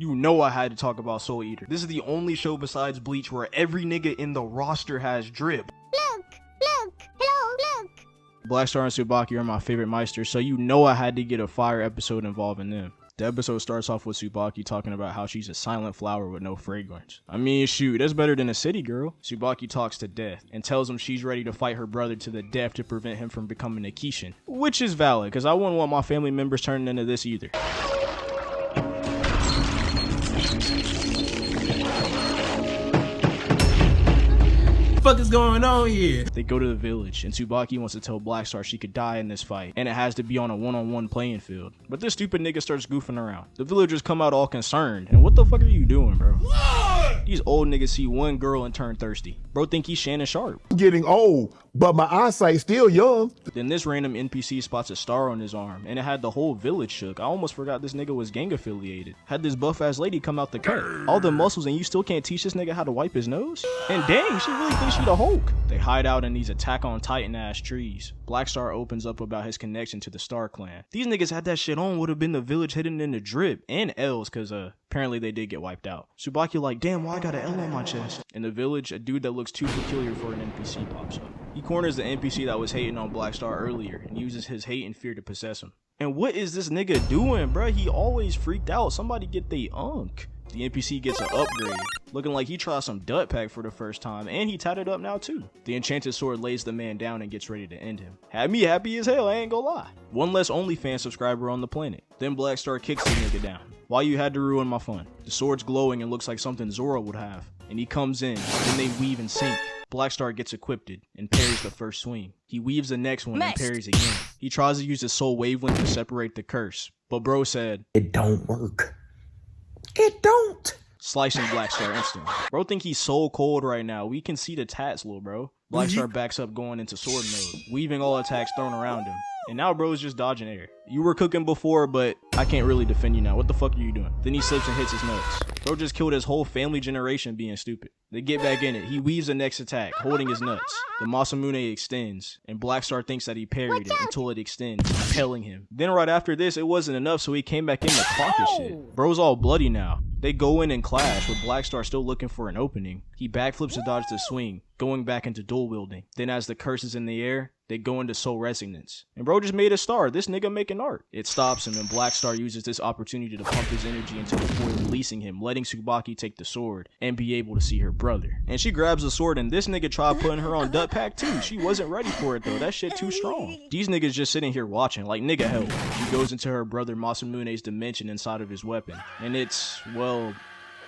You know I had to talk about Soul Eater. This is the only show besides Bleach where every nigga in the roster has drip. Hello, look. Blackstar and Tsubaki are my favorite meisters, so you know I had to get a fire episode involving them. The episode starts off with Tsubaki talking about how she's a silent flower with no fragrance. I mean, shoot, that's better than a city girl. Tsubaki talks to Death and tells him she's ready to fight her brother to the death to prevent him from becoming a Kishin. Which is valid, because I wouldn't want my family members turning into this either. What the fuck is going on here? They go to the village, and Tsubaki wants to tell Blackstar she could die in this fight, and it has to be on a one-on-one playing field. But this stupid nigga starts goofing around. The villagers come out all concerned, and what the fuck are you doing, bro? These old niggas see one girl and turn thirsty. Bro think he's Shannon Sharp. I'm getting old, but my eyesight's still young. Then this random NPC spots a star on his arm, and it had the whole village shook. I almost forgot this nigga was gang affiliated. Had this buff ass lady come out the cut. All the muscles, and you still can't teach this nigga how to wipe his nose? And dang, she really thinks she the Hulk. They hide out in these Attack on Titan ass trees. Blackstar opens up about his connection to the Star Clan. These niggas had that shit on would have been the village hidden in the drip and L's, cause apparently they did get wiped out. Tsubaki like, damn, why I got an L on my chest? In the village, a dude that looks too peculiar for an NPC pops up. He corners the NPC that was hating on Blackstar earlier and uses his hate and fear to possess him. And what is this nigga doing, bruh? He always freaked out. Somebody get they unk. The NPC gets an upgrade, looking like he tried some Dut Pack for the first time, and he tatted up now too. The enchanted sword lays the man down and gets ready to end him. Had me happy as hell, I ain't gonna lie. One less OnlyFans subscriber on the planet. Then Blackstar kicks the nigga down. Why you had to ruin my fun? The sword's glowing and looks like something Zoro would have. And he comes in, then they weave and sync. Blackstar gets equipped and parries the first swing. He weaves the next one and parries again. He tries to use his soul wavelength to separate the curse, but bro said, It don't work. It don't. Slicing Blackstar instantly. Bro think he's so cold right now. We can see the tats, little bro. Blackstar backs up going into sword mode, weaving all attacks thrown around him. And now bro is just dodging air. You were cooking before, but I can't really defend you now. What the fuck are you doing? Then he slips and hits his nuts. Bro just killed his whole family generation being stupid. They get back in it. He weaves the next attack, holding his nuts. The Masumune extends, and Blackstar thinks that he parried it until it extends, impelling him. Then right after this, it wasn't enough, so he came back in to clock his shit. Bro's all bloody now. They go in and clash, with Blackstar still looking for an opening. He backflips to dodge the swing, going back into dual wielding. Then as the curse is in the air, they go into soul resonance. And bro just made a star. This nigga making art. It stops him, and Blackstar uses this opportunity to pump his energy into the void, releasing him, letting Tsubaki take the sword and be able to see her brother. And she grabs the sword, and this nigga tried putting her on Dut Pack too. She wasn't ready for it though. That shit too strong. These niggas just sitting here watching, like nigga help. She goes into her brother Masumune's dimension inside of his weapon. And it's, well,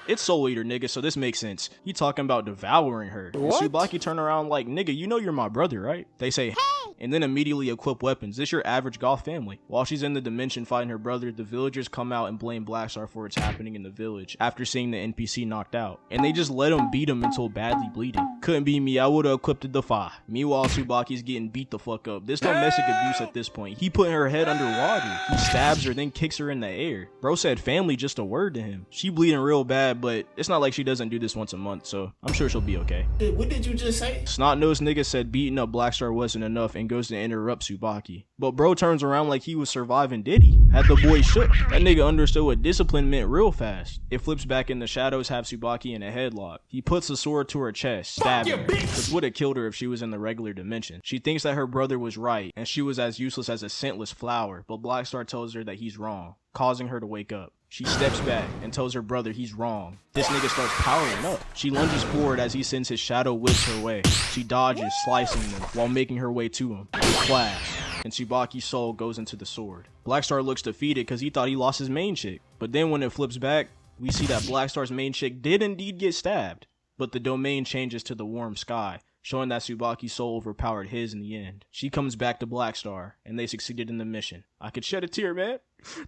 it's Soul Eater, nigga, so this makes sense. He talking about devouring her. What? Tsubaki turn around like, nigga, you know you're my brother, right? They say, hey! And then immediately equip weapons. This your average goth family. While she's in the dimension fighting her brother, the villagers come out and blame Blackstar for what's happening in the village after seeing the NPC knocked out. And they just let him beat him until badly bleeding. Couldn't be me, I would've equipped the Defy. Meanwhile, Tsubaki's getting beat the fuck up. This domestic abuse at this point. He putting her head underwater. He stabs her, then kicks her in the air. Bro said family just a word to him. She bleeding real bad, but it's not like she doesn't do this once a month, so I'm sure she'll be okay. What did you just say? Snot-nosed nigga said beating up Blackstar wasn't enough and goes to interrupt Tsubaki. But bro turns around like he was surviving Diddy. Had the boy shook. That nigga understood what discipline meant real fast. It flips back in the shadows, have Tsubaki in a headlock. He puts the sword to her chest, stabbing her, which would have killed her if she was in the regular dimension. She thinks that her brother was right, and she was as useless as a scentless flower, but Blackstar tells her that he's wrong, causing her to wake up. She steps back and tells her brother he's wrong. This nigga starts powering up. She lunges forward as he sends his shadow whips her way. She dodges, slicing him while making her way to him. They clash, and Tsubaki's soul goes into the sword. Blackstar looks defeated because he thought he lost his main chick. But then when it flips back, we see that Blackstar's main chick did indeed get stabbed. But the domain changes to the warm sky, showing that Tsubaki's soul overpowered his in the end. She comes back to Blackstar, and they succeeded in the mission. I could shed a tear, man.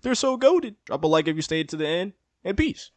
They're so goated. Drop a like if you stayed to the end, and peace.